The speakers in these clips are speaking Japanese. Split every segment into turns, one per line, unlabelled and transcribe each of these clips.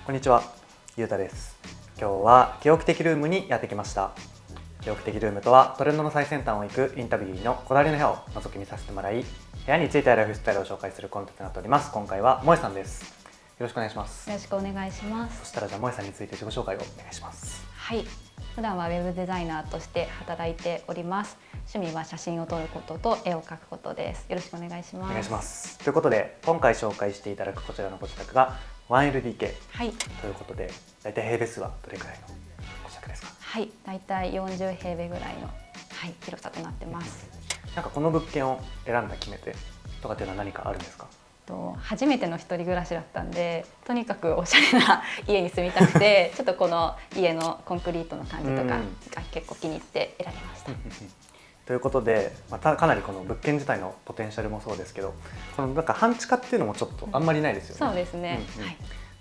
こんにちは、ゆうたです。今日は記憶的ルームにやってきました。記憶的ルームとはトレンドの最先端を行くインタビューのこだわりの部屋を覗き見させてもらい、部屋についてライフスタイルを紹介するコンテンツとなっております。今回は萌さんです。よろしくお願いします。
よろしくお願いします。
そしたらじゃあ萌さんについて自己紹介をお願いします。
はい。普段はウェブデザイナーとして働いております。趣味は写真を撮ることと絵を描くことです。よろしくお願いします。
お願いします。ということで今回紹介していただくこちらのご自宅が 1LDK、はい、ということで、だいたい平米数はどれくらいのご自宅ですか？
はい、だいたい40平米ぐらいの、広さとなってます。
なんかこの物件を選んだ決め手とかっていうのは何かあるんですか？
初めての一人暮らしだったんで、とにかくおしゃれな家に住みたくてちょっとこの家のコンクリートの感じとかが結構気に入って選びました。
ということで、かなりこの物件自体のポテンシャルもそうですけど、このなんか半地下っていうのもちょっとあんまりないですよね。
そうですね、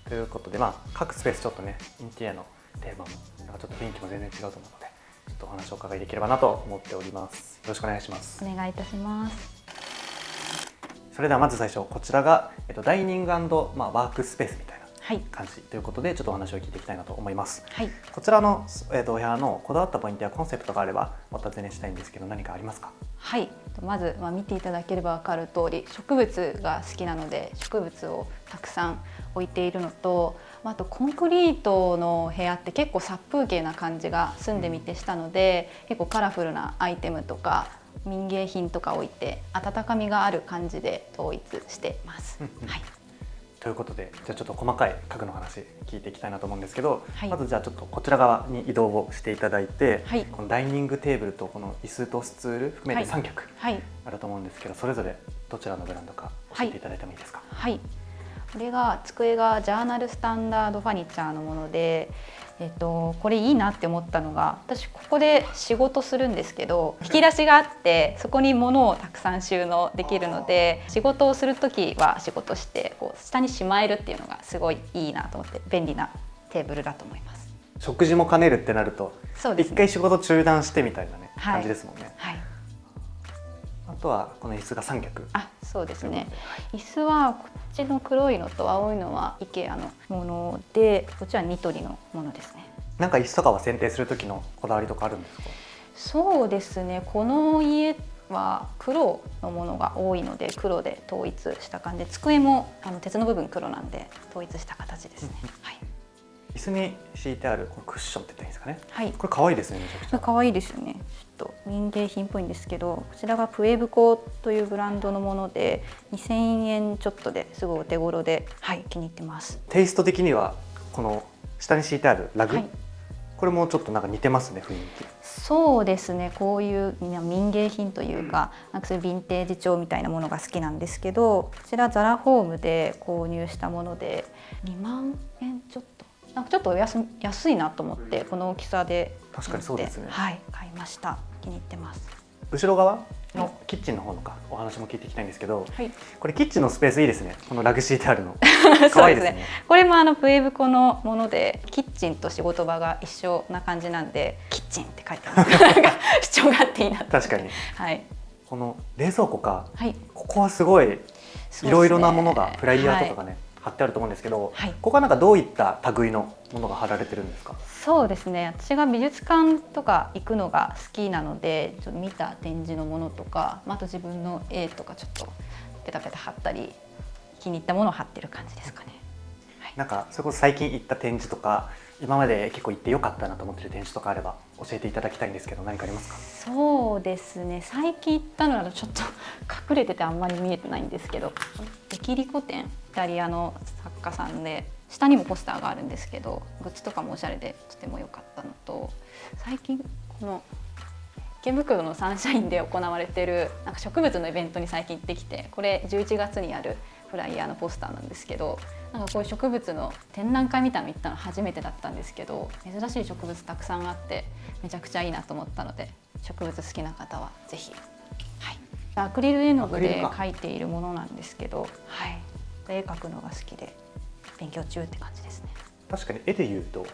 ということで、各スペースちょっとね、インテリアのテーマもなんかちょっと雰囲気も全然違うと思うので、ちょっとお話をお伺いできればなと思っております。よろしくお願いします。
お願いいたします。
それではまず最初、こちらが、ダイニング&ワークスペースみたいな感じということで、ちょっとお話を聞いていきたいなと思います。はい、こちらの、お部屋のこだわったポイントやコンセプトがあればお尋ねしたいんですけど、何かありますか？
はい、まず、見ていただければ分かる通り、植物が好きなので植物をたくさん置いているのと、あとコンクリートの部屋って結構殺風景な感じが住んでみてしたので、結構カラフルなアイテムとか民芸品とか置いて温かみがある感じで統一してます。はい、
ということで、じゃあちょっと細かい家具の話聞いていきたいなと思うんですけど、まずじゃあちょっとこちら側に移動をしていただいて、このダイニングテーブルとこの椅子とスツール含めて3脚あると思うんですけど、それぞれどちらのブランドか教えていただいてもいいですか？
はい、これが机がジャーナルスタンダードファニチャーのもので、これいいなって思ったのが、私ここで仕事するんですけど、引き出しがあってそこに物をたくさん収納できるので、仕事をする時は仕事して下にしまえるっていうのがすごいいいなと思って、便利なテーブルだと思います。
食事も兼ねるってなると、一回仕事中断してみたいなね、感じですもんね。あとはこの椅子が3脚。
そうですね。椅子はこっちの黒いのと青いのは IKEA のもので、こっちはニトリのものですね。
なんか椅子とかは選定する時のこだわりとかあるんですか？
そうですね。この家は黒のものが多いので、黒で統一した感じで、机も鉄の部分黒なんで統一した形ですね。はい。
椅子に敷いてあるこのクッションって言ったらいいんですかね。
はい。
これ可愛いですね。めちゃくちゃ
可愛いですよね。ちょっと民芸品っぽいんですけど、こちらがプエブコというブランドのもので、2000円ちょっとですごいお手頃で、気に入ってます。
テイスト的にはこの下に敷いてあるラグ、これもちょっとなんか似てますね、雰囲気。
そうですね。こういう民芸品というか、なんかそういうヴィンテージ調みたいなものが好きなんですけど、こちらザラホームで購入したもので2万円ちょっと。なんかちょっと安いなと思って、この大きさで
確かにそうですね。
買いました。気に入ってます。
後ろ側のキッチンの方のお話も聞いていきたいんですけど、これキッチンのスペースいいですね。このラグ敷いてあるの可愛いですね。
これもプエブコのもので、キッチンと仕事場が一緒な感じなんで、キッチンって書いてある主張があっていいなと。
確かに。この冷蔵庫か、ここはすごいいろいろなものがフライヤーとかがね、貼ってあると思うんですけど、ここはなんかどういった類のものが貼られてるんですか？
そうですね。私が美術館とか行くのが好きなので、ちょっと見た展示のものとか、あと自分の絵とかちょっとペタペタ貼ったり、気に入ったものを貼ってる感じですかね。
なんかそれこそ最近行った展示とか、今まで結構行ってよかったなと思ってる展示とかあれば教えていただきたいんですけど、何かありますか？
そうですね。最近行ったのはちょっと隠れててあんまり見えてないんですけど、エキリコ展、イタリアの作家さんで、下にもポスターがあるんですけど、グッズとかもおしゃれでとても良かったのと、最近この池袋のサンシャインで行われているなんか植物のイベントに最近行ってきて、これ11月にあるフライヤーのポスターなんですけど、なんかこういう植物の展覧会みたいなの行ったの初めてだったんですけど、珍しい植物たくさんあってめちゃくちゃいいなと思ったので、植物好きな方はぜひ。アクリル絵の具で描いているものなんですけど、絵描くのが好きで勉強中って感じですね。
確かに絵で言うと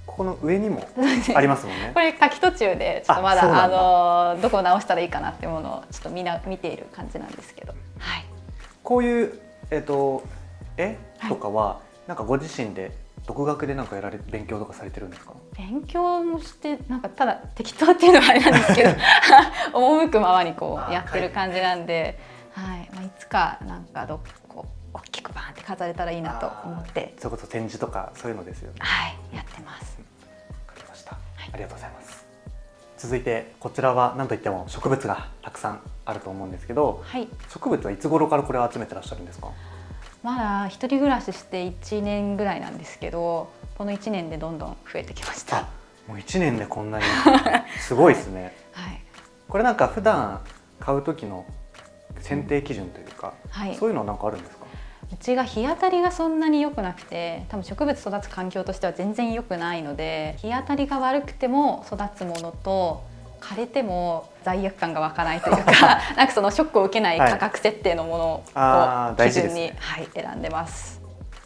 ここの上にもありますもんね。
これ書き途中でちょっとまだどこ直したらいいかなっていうものをちょっと見ている感じなんですけど、こ
ういう絵とかはなんかご自身で独学でなんか勉強とかされてるんですか？
勉強もしてなんかただ適当っていうのはあれなんですけど赴くままにこうやってる感じなんで、はい、いつかなんかこう大きくバーンって飾れたらいいなと思って、
それこそ展示とかそういうのですよね。
はい、やってます。
わかりました、はい、ありがとうございます。続いてこちらは何といっても植物がたくさんあると思うんですけど、はい、植物はいつ頃からこれを集めてらっしゃるんですか？ま
だ一人暮らしして1年ぐらいなんですけど、この1年でどんどん増えてきました。
もう1年でこんなにすごいですね。はいはい、これなんか普段買う時の選定基準というか、はい、そういうのは何かあるんですか？
うちが日当たりがそんなに良くなくて、多分植物育つ環境としては全然良くないので、日当たりが悪くても育つものと枯れても罪悪感が湧かないというかなんかそのショックを受けない価格設定のものを基準に、はい、選んでます。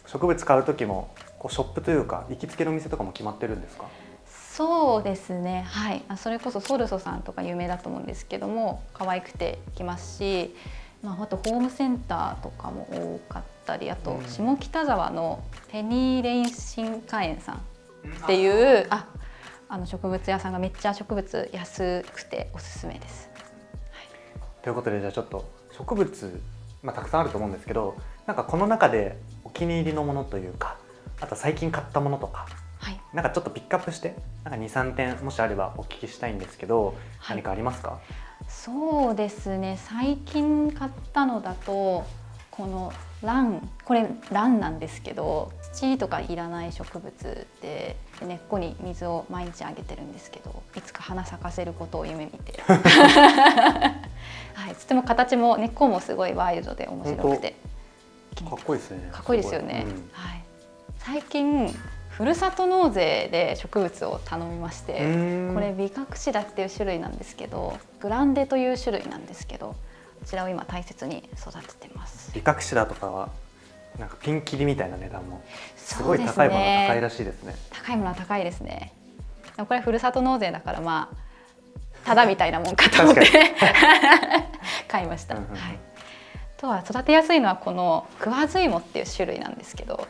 植物買う時もこうショップというか行きつけの店とかも決まってるんですか？
そうですね、はい、それこそソルソさんとか有名だと思うんですけども、可愛くて行きますし、あとホームセンターとかも多かったり、あと下北沢のペニーレイン新花園さんっていう植物屋さんがめっちゃ植物安くておすすめです。
はい、ということで、じゃあちょっと植物、たくさんあると思うんですけど、なんかこの中でお気に入りのものというか、あと最近買ったものとか、はい、なんかちょっとピックアップしてなんか 2,3 点もしあればお聞きしたいんですけど、何かありますか？
そうですね、最近買ったのだとこのこれランなんですけど、土とかいらない植物で根っこに水を毎日あげてるんですけど、いつか花咲かせることを夢見てはい、とても形も根っこもすごいワイルドで面白くて
かっこいいですね。
かっこいいですよね。はい、最近ふるさと納税で植物を頼みまして、これビカクシダっていう種類なんですけど、グランデという種類なんですけど、こちらを今大切に育ててます。
ビカクシダとかはなんかピンキリみたいな値段もすごい高いものは高いらしいですね。
高いものは高いですね。これふるさと納税だからただみたいなもんかと思って買いました。はい、とは育てやすいのはこのクワズイモっていう種類なんですけど、こ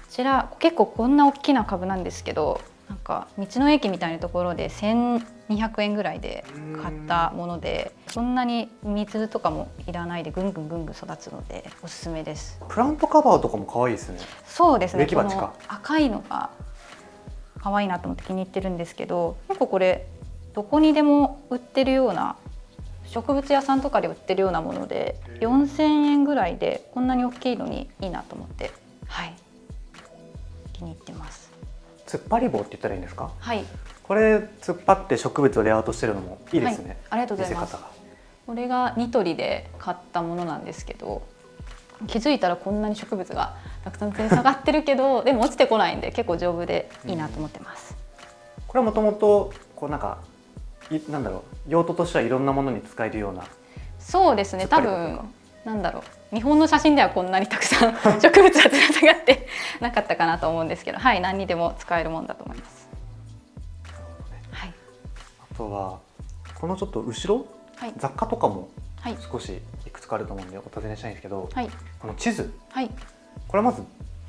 ちら結構こんな大きな株なんですけど、なんか道の駅みたいなところで1,200円ぐらいで買ったもので、そんなに水とかもいらないでぐんぐん育つのでおすすめです。
プラントカバーとかも可愛いですね。
そうですね、この赤いのが可愛いなと思って気に入ってるんですけど、結構これどこにでも売ってるような、植物屋さんとかで売ってるようなもので4,000円ぐらいでこんなに大きいのにいいなと思って、はい、気に入ってます。
突っ張り棒って言ったらいいんですか？
はい。
これ突っ張って植物をレイアウトしてるのもいいですね。
はい、ありがとうございます。これがニトリで買ったものなんですけど、気づいたらこんなに植物がたくさんつり下がってるけどでも落ちてこないんで結構丈夫でいいなと思ってます。
これはもともとこうなんだろう、用途としてはいろんなものに使えるような。
そうですね、多分日本の写真ではこんなにたくさん植物がつり下がってなかったかなと思うんですけど、はい、何にでも使えるもんだと思います。
なるほどね。はい。あとはこのちょっと後ろ、はい、雑貨とかも少しいくつかあると思うんでお尋ねしたいんですけど、はい、この地図、はい、これはまず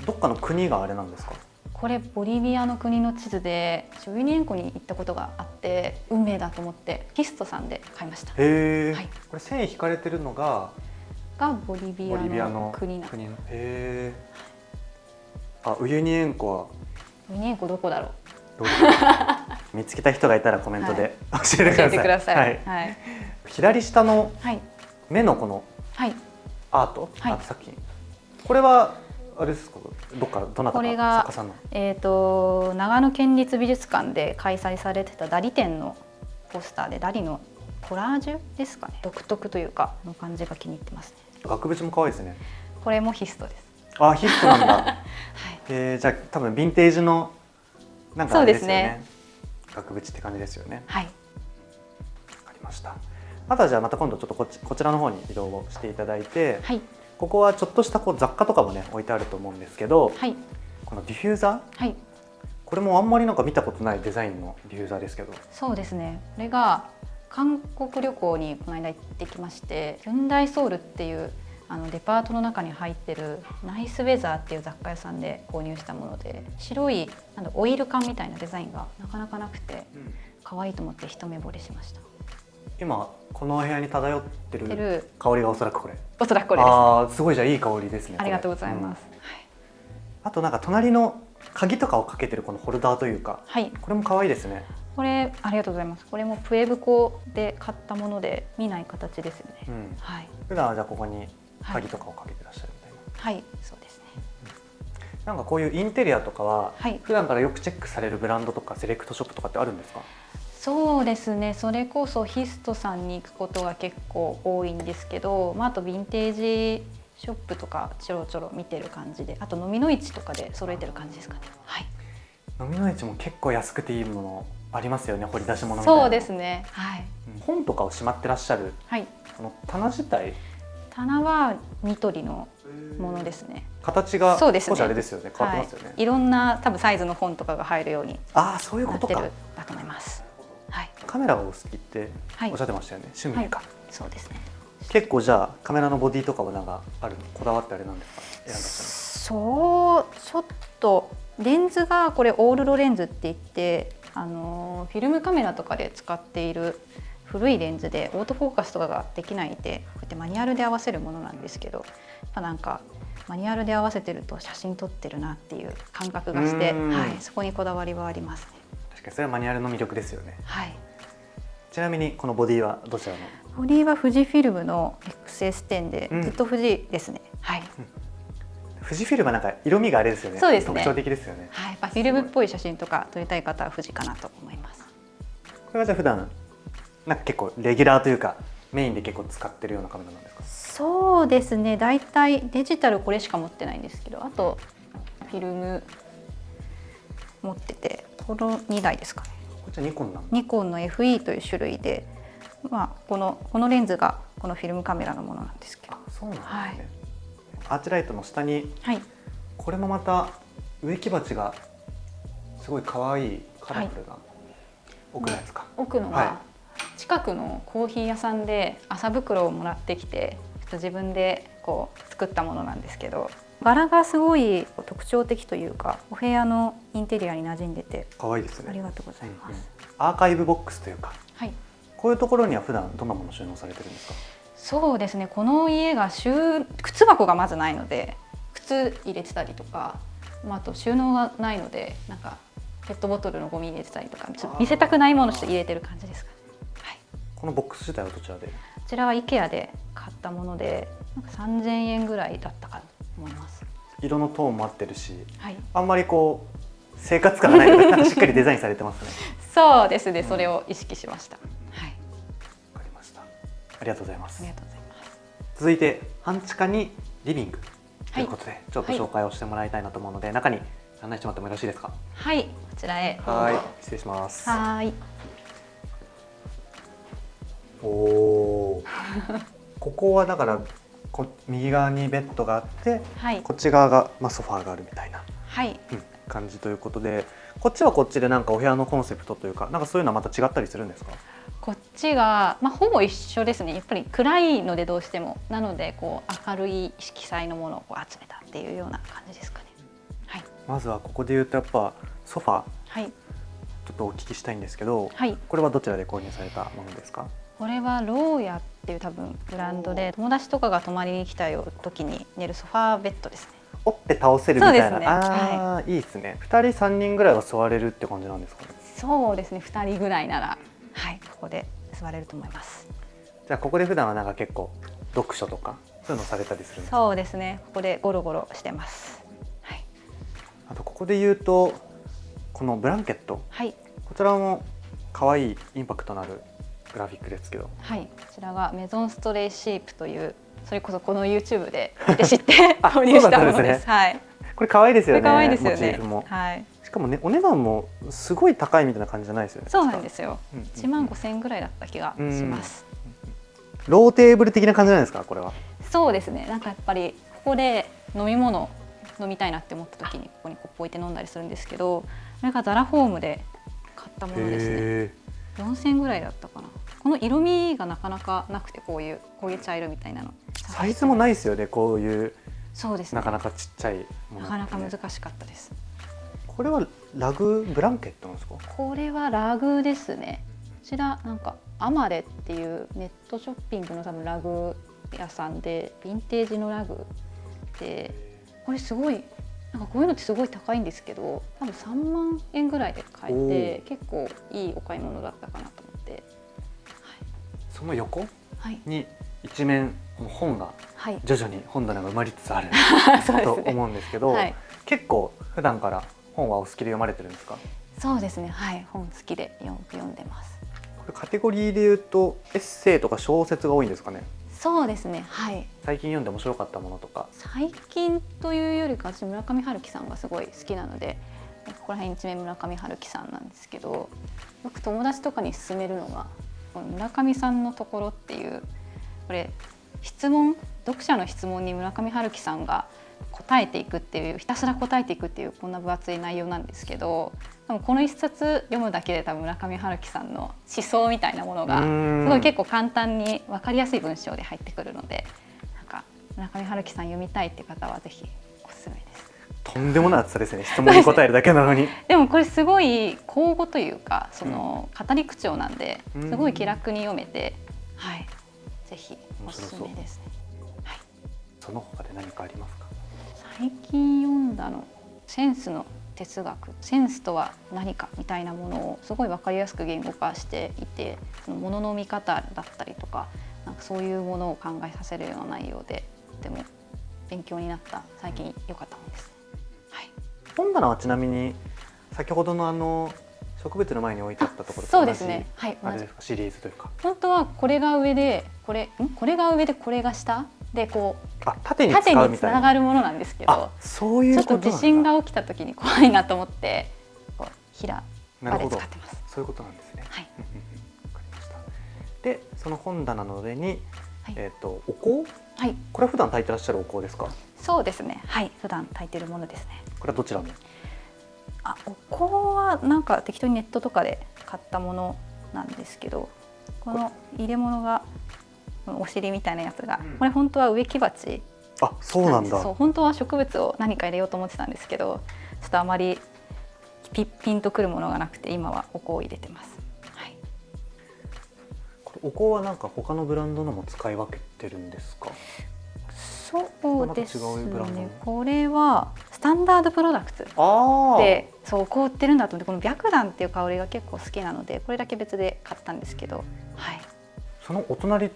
どっかの国があれなんですか？
これボリビアの国の地図で、ウユニ塩湖に行ったことがあって運命だと思ってヒストさんで買いました。
へえ、はい、これ線引かれてるのが
ボリビアの国なんです。へ
え。ウユニ塩湖は
ウユニ塩湖どこだろう
見つけた人がいたらコメントで教えてください。はい、はい、左下の目のこのアート、アート作品、これはあれですか？どなたか作家さんの？
長野県立美術館で開催されてたダリ展のポスターで、ダリのコラージュですかね、独特というかの感じが気に入ってますね。
額縁も可愛いですね。
これもヒストです。
あ、ヒストなんだ。はい、じゃあ多分ヴィンテージのなんかあれですよね。額縁って感じですよね。はい。わかりました。あとはじゃあまた今度ちょっとこちらの方に移動をしていただいて、はい、ここはちょっとした雑貨とかもね置いてあると思うんですけど、はい、このディフューザー、はい、これもあんまりなんか見たことないデザインのディフューザーですけど。
そうですね。これが韓国旅行にこの間行ってきまして、ヒュンダイソウルっていうデパートの中に入ってるナイスウェザーっていう雑貨屋さんで購入したもので、白いオイル缶みたいなデザインがなかなかなくて、可愛いと思って一目惚れしました。
今このお部屋に漂ってる香りがおそらくこれ。
おそらくこれです。あ
あ、すごいじゃあいい香りですね。
ありがとうございます。
あとなんか隣の鍵とかをかけてるこのホルダーというか、これも可愛いですね。
これありがとうございます。これもプエブコで買ったもので見ない形ですよね。
普段はじゃあここに鍵とかをかけてらっしゃるみたいな。
はい、そうですね。
なんかこういうインテリアとかは普段からよくチェックされるブランドとかセレクトショップとかってあるんですか？
そうですね。それこそヒストさんに行くことが結構多いんですけど、あとヴィンテージショップとかちょろちょろ見てる感じで、あと飲みの市とかで揃えてる感じですかね。はい。
飲みの市も結構安くていいものありますよね。掘り出し物みたいな。
そうですね。はい。
本とかをしまってらっしゃる。はい。この棚自体。
棚はニトリのものですね。
形が少しあれですよね。変わってますよね。
いろんな多分サイズの本とかが入るようになってるだと思います。はい。
カメラがお好きっておっしゃってましたよね。趣味か。
そうですね。
結構じゃあカメラのボディとかもなんかあるこだわってあれなんですか？選んだ
そうちょっとレンズがこれオールドレンズって言ってフィルムカメラとかで使っている古いレンズでオートフォーカスとかができないでこうやってマニュアルで合わせるものなんですけど、やっぱなんかマニュアルで合わせてると写真撮ってるなっていう感覚がして、そこにこだわりはありますね。
確かにそれはマニュアルの魅力ですよね。
はい。
ちなみにこのボディはどちらの？
ボディは富士フィルムの XS10 で、ずっと富士ですね。はい。
富士フィルムはなんか色味があれですよね。
そうですね。
特徴的ですよね。
はい。フィルムっぽい写真とか撮りたい方は富士かなと思います。
これはじゃあ普段なんか結構レギュラーというかメインで結構使ってるようなカメラなんですか？
そうですね。だいたいデジタルこれしか持ってないんですけど、あとフィルム持ってて、この2台ですかね。
こちらニコンなの？
ニコンの FE という種類で、このレンズがこのフィルムカメラのものなんですけど。
そうなんですね。アーチライトの下に、これもまた植木鉢がすごい可愛いカラフルな奥のやつか。
奥のは近くのコーヒー屋さんで麻袋をもらってきて自分でこう作ったものなんですけど、柄がすごい特徴的というかお部屋のインテリアに馴染んでて
可愛いですね。
ありがとうございます。
アーカイブボックスというか、こういうところには普段どんなものを収納されてるんですか？
そうですね。この家が靴箱がまずないので靴入れてたりとか、あと収納がないのでなんかペットボトルのゴミ入れてたりとか、ちょっと見せたくないものを入れてる感じですかね。
このボックス自体はどちらで？こ
ちらは IKEA で買ったもので、なんか3000円ぐらいだったかと思います。
色のトーンも合ってるし、あんまりこう生活感がないのでしっかりデザインされてますね。
そうですね。それを意識しました。はい。
わかりました。ありがとうございます。
ありがとうございます。
続いて半地下にリビングということで、ちょっと紹介をしてもらいたいなと思うので、中に案内してもらってもよろしいですか？
はい、こちらへ。
はい、失礼します。
はい。
おお。ここはだから右側にベッドがあって、こっち側がソファーがあるみたいな感じということで、こっちはこっちでなんかお部屋のコンセプトというか、なんかそういうのはまた違ったりするんですか？
こっちがほぼ一緒ですね。やっぱり暗いのでどうしても、なのでこう明るい色彩のものを集めたっていうような感じですかね。はい。
まずはここで言うとやっぱソファー、ちょっとお聞きしたいんですけど、これはどちらで購入されたものですか？こ
れはローヤっていう多分ブランドで、友達とかが泊まりに来た時に寝るソファーベッドですね。
折って倒せるみたいな。いいですね。2人3人ぐらいは座れるって感じなんですかね？
そうですね。2人ぐらいならここで座れると思います。
じゃあここで普段はなんか結構読書とかそういうのされたりするんですか？
そうですね。ここでゴロゴロしてます。
あとここで言うとこのブランケット、こちらも可愛いインパクトのあるグラフィックですけど、
こちらがメゾンストレイシープという、それこそこの YouTube で知って購入したものです。
これ可愛いですよね。
可愛いですよね。
モチーフも。しかもね、お値段もすごい高いみたいな感じじゃないですよね。
そうなんですよ。15000円ぐらいだった気がします。
ローテーブル的な感じなんですか、これは？
そうですね。なんかやっぱりここで飲み物飲みたいなって思った時にここにコップ置いて飲んだりするんですけど、これがザラホームで買ったものですね。4000円ぐらいだったかな。ここの色味がなかなかなくて、こういう茶色みたいなの
サイズもないですよね、こういう。
そうですね、
なかなかちっちゃいもの、
なかなか難しかったです。
これはラグブランケットなんですか？
これはラグですね。こちらなんかアマレっていうネットショッピングの多分ラグ屋さんで、ヴィンテージのラグで、これすごいなんかこういうのってすごい高いんですけど、多分3万円ぐらいで買えて、結構いいお買い物だったかなと思って、はい、
その横
はい
に一面本が徐々に本棚が埋まりつつあると思うんですけど、はい、結構普段から本はお好きで読まれてるんですか？
そうですね、はい、本好きでよく読んでます。
これカテゴリーで言うとエッセイとか小説が多いんですかね？
そうですね、はい。
最近読んで面白かったものとか。
最近というよりか、私村上春樹さんがすごい好きなので、ここら辺一面村上春樹さんなんですけど、よく友達とかに勧めるのがこの村上さんのところっていう、これ読者の質問に村上春樹さんが答えていくっていう、ひたすら答えていくっていう、こんな分厚い内容なんですけど、多分この一冊読むだけで多分村上春樹さんの思想みたいなものがすごい結構簡単に分かりやすい文章で入ってくるので、なんか村上春樹さん読みたいっていう方はぜひおすすめです。
とんでもない厚さですね、質問に答えるだけなのに。
でもこれすごい口語というか、その語り口調なんで、すごい気楽に読めて、はい、ぜひおすすめですね。はい、
その他で何かありますか？
最近読んだの、センスの哲学、センスとは何かみたいなものをすごい分かりやすく言語化していて、そのものの見方だったりとか、なんかそういうものを考えさせるような内容で、とても勉強になった最近良かった本ですね。はい、
本棚はちなみに先ほどの植物の前に置いてあったところと同じ、
そうですね、はい、
あれですか、シリーズというか。
本当はこれが上でこれが上でこれが下で、こう
縦に
つながるものなんですけど、
そういうことなんだ。
ちょっと地震が起きた時に怖いなと思って、こう平場で使ってます。
そういうことなんですね。
はい。
わかりました。で、その本棚の上に、
はい、
お香？
はい。
これは普段炊いてらっしゃるお香ですか？
そうですね。はい。普段炊いてるものですね。
これはどちらの？
お香はなんか適当にネットとかで買ったものなんですけど、この入れ物がお尻みたいなやつが、これ本当は植木鉢。
そうなんだ。
そう、本当は植物を何か入れようと思ってたんですけど、ちょっとあまりピンとくるものがなくて、今はお香を入れてます。はい。
これお香はなんか他のブランドのも使い分けてるんですか？
そうですね。これはスタンダードプロダクツで、そうお香売ってるんだと思って、この白檀っていう香りが結構好きなので、これだけ別で買ったんですけど、はい。
そのお隣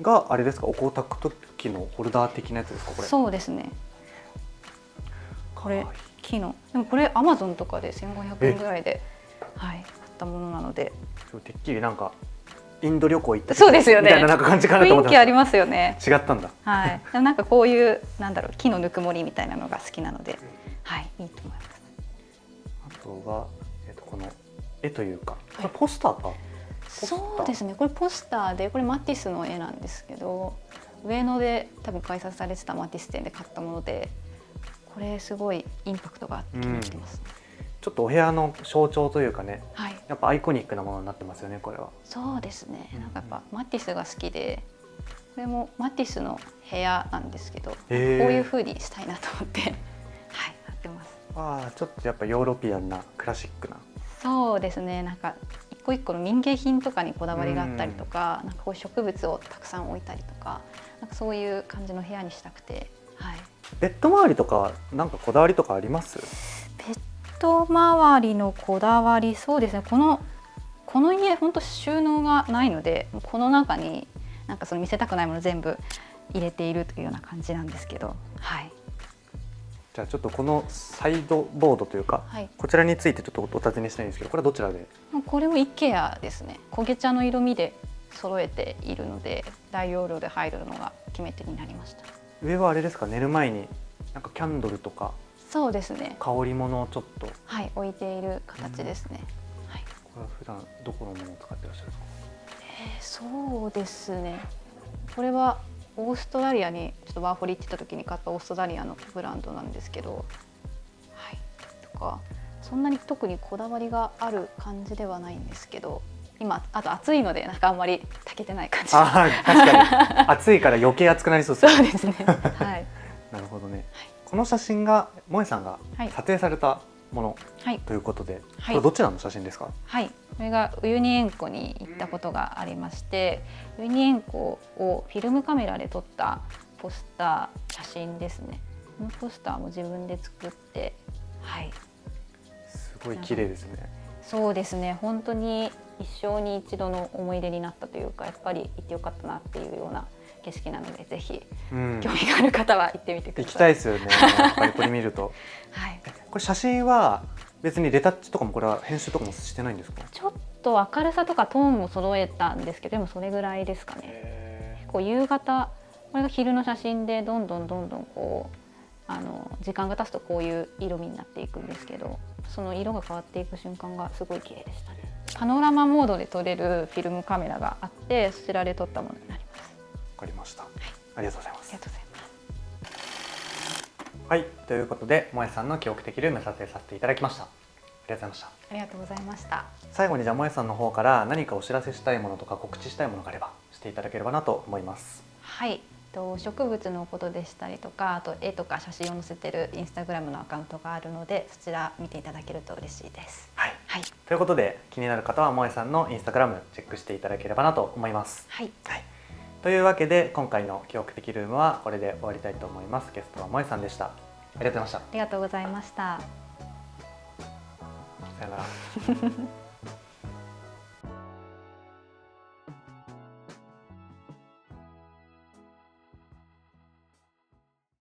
があれですか、お香炊く時のホルダー的なやつですか？これ。
そうですね。これ木の、でもこれアマゾンとかで1500円ぐらいで、はい、買ったものなので、
てっきりなんかインド旅行行った
そうですよね、
みたいななんか感じかなと思ってました。
雰囲気ありますよね。
違ったんだ。
はい。なんかこういう木のぬくもりみたいなのが好きなので、はい、いいと思います。
あとはこの絵というか、これポスターか。
そうですね。これポスターで、これマティスの絵なんですけど、上野で多分開催されてたマティス展で買ったもので、これすごいインパクトがあって気に入ってますね。
ちょっとお部屋の象徴というかね、
はい、
やっぱアイコニックなものになってますよね、これは。
そうですね。なんかやっぱマティスが好きで、これもマティスの部屋なんですけど、こういう風にしたいなと思ってはい、やってます。
ちょっとやっぱヨーロピアンなクラシックな。
そうですね。なんか一個一個の民芸品とかにこだわりがあったりとか、なんかこういう植物をたくさん置いたりとか、なんかそういう感じの部屋にしたくて、はい。
ベッド周りとかなんかこだわりとかあります？
ベッド周りのこだわり、そうですね。この家本当収納がないので、この中になんかその見せたくないもの全部入れているというような感じなんですけど、はい。
じゃあちょっとこのサイドボードというか、はい、こちらについてちょっとお尋ねしたいんですけど、これはどちらで？
これも IKEA ですね。焦げ茶の色味で揃えているので、大容量で入るのが決め手になりました。
上はあれですか、寝る前になんかキャンドルとか。
そうですね。
香り物をちょっと、
はい、置いている形ですね。はい。
これは普段どこのものを使ってらっしゃるんですか？
そうですね。これはオーストラリアにちょっとワーホリ行ってた時に買ったオーストラリアのブランドなんですけど、はい。とかそんなに特にこだわりがある感じではないんですけど、今あと暑いのでなんかあんまり炊けてない感じ。
あ、確かに暑いから余計暑くなりそうですね。
そうですね。はい。
なるほどね。はい、この写真が萌さんが撮影されたもの、はい、ということで、これどちらの写真ですか？
はい、これがウユニ塩湖に行ったことがありまして、ウユニ塩湖をフィルムカメラで撮ったポスター写真ですね。このポスターも自分で作って、はい。
すごい綺麗ですね。
そうですね。本当に一生に一度の思い出になったというか、やっぱり行ってよかったなっていうような景色なので、ぜひ興味がある方は行ってみてください。
行きたいですよね。やっぱりこれ見ると。はい。これ写真は別にレタッチとかもこれは編集とかもしてないんですか？
ちょっと明るさとかトーンも揃えたんですけど、でもそれぐらいですかね。結構夕方、これが昼の写真でどんどんこう時間が経つとこういう色味になっていくんですけど、その色が変わっていく瞬間がすごい綺麗でしたね。パノラマモードで撮れるフィルムカメラがあって、そちらで撮ったものになります。
わかりました。はい、ありがとうございます。
ありがとうございます。
はい、ということで萌さんの記憶的ルーム撮影させていただきました。ありがとうございました。
ありがとうございました。
最後にじゃあ萌さんの方から何かお知らせしたいものとか告知したいものがあればしていただければなと思います。
はい、植物のことでしたりとか、あと絵とか写真を載せてるインスタグラムのアカウントがあるので、そちら見ていただけると嬉しいです。
はい、はい、ということで気になる方は萌さんのインスタグラムチェックしていただければなと思います。
はい、
はい、というわけで今回の記憶的ルームはこれで終わりたいと思います。ゲストは萌さんでした。ありがとうございました。
ありがとうございました。
さよなら。